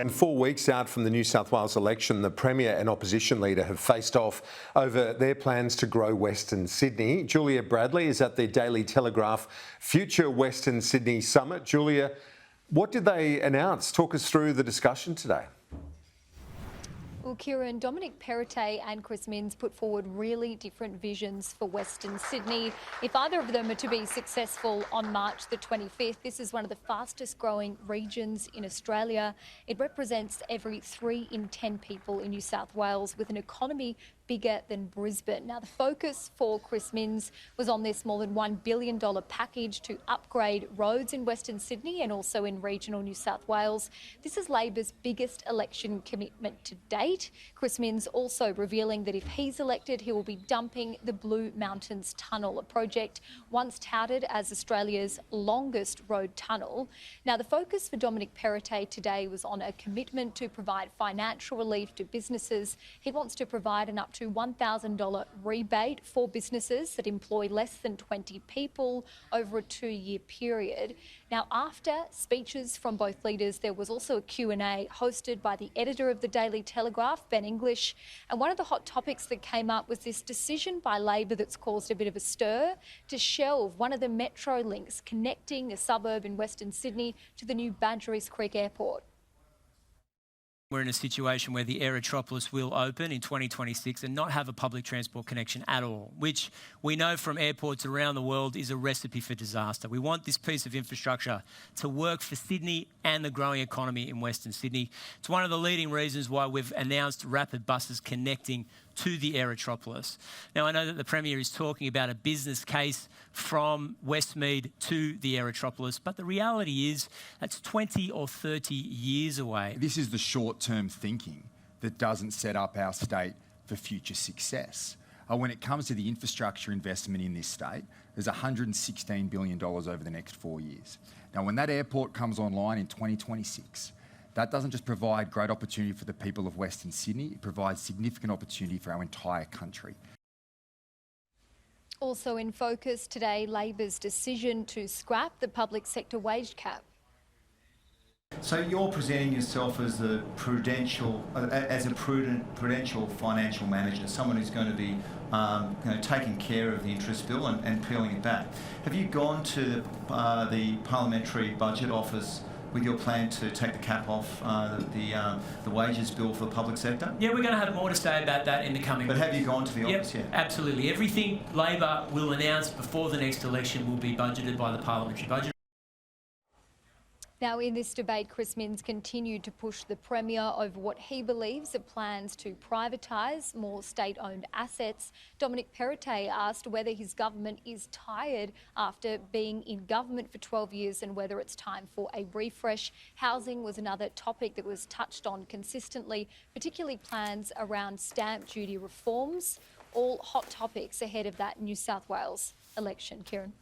And 4 weeks out from the New South Wales election, the Premier and opposition leader have faced off over their plans to grow Western Sydney. Julia Bradley is at the Daily Telegraph Future Western Sydney Summit. Julia, what did they announce? Talk us through the discussion today. Well, Kieran, Dominic, Perrottet and Chris Minns put forward really different visions for Western Sydney. If either of them are to be successful on March the 25th, this is one of the fastest growing regions in Australia. It represents every 3 in 10 people in New South Wales, with an economy bigger than Brisbane. Now, the focus for Chris Minns was on this more than $1 billion package to upgrade roads in Western Sydney and also in regional New South Wales. This is Labor's biggest election commitment to date. Chris Minns also revealing that if he's elected, he will be dumping the Blue Mountains Tunnel, a project once touted as Australia's longest road tunnel. Now, the focus for Dominic Perrottet today was on a commitment to provide financial relief to businesses. He wants to provide an up to $1,000 rebate for businesses that employ less than 20 people over a 2-year period. Now, after speeches from both leaders, there was also a Q&A hosted by the editor of the Daily Telegraph, Ben English. And one of the hot topics that came up was this decision by Labor that's caused a bit of a stir to shelve one of the metro links connecting a suburb in Western Sydney to the new Badgerys Creek Airport. We're in a situation where the Aerotropolis will open in 2026 and not have a public transport connection at all, which we know from airports around the world is a recipe for disaster. We want this piece of infrastructure to work for Sydney and the growing economy in Western Sydney. It's one of the leading reasons why we've announced rapid buses connecting to the Aerotropolis. Now, I know that the Premier is talking about a business case from Westmead to the Aerotropolis, but the reality is that's 20 or 30 years away. This is the short-term thinking that doesn't set up our state for future success. When it comes to the infrastructure investment in this state, there's $116 billion over the next 4 years. Now, when that airport comes online in 2026, that doesn't just provide great opportunity for the people of Western Sydney, it provides significant opportunity for our entire country. Also in focus today, Labor's decision to scrap the public sector wage cap. So you're presenting yourself as a prudential financial manager, someone who's going to be taking care of the interest bill and peeling it back. Have you gone to the Parliamentary Budget Office with your plan to take the cap off the wages bill for the public sector? Yeah, we're going to have more to say about that in the coming weeks. But have you gone to the office yet? Absolutely. Everything Labor will announce before the next election will be budgeted by the Parliamentary Budget. Now, in this debate, Chris Minns continued to push the Premier over what he believes are plans to privatise more state-owned assets. Dominic Perrottet asked whether his government is tired after being in government for 12 years and whether it's time for a refresh. Housing was another topic that was touched on consistently, particularly plans around stamp duty reforms, all hot topics ahead of that New South Wales election. Kieran.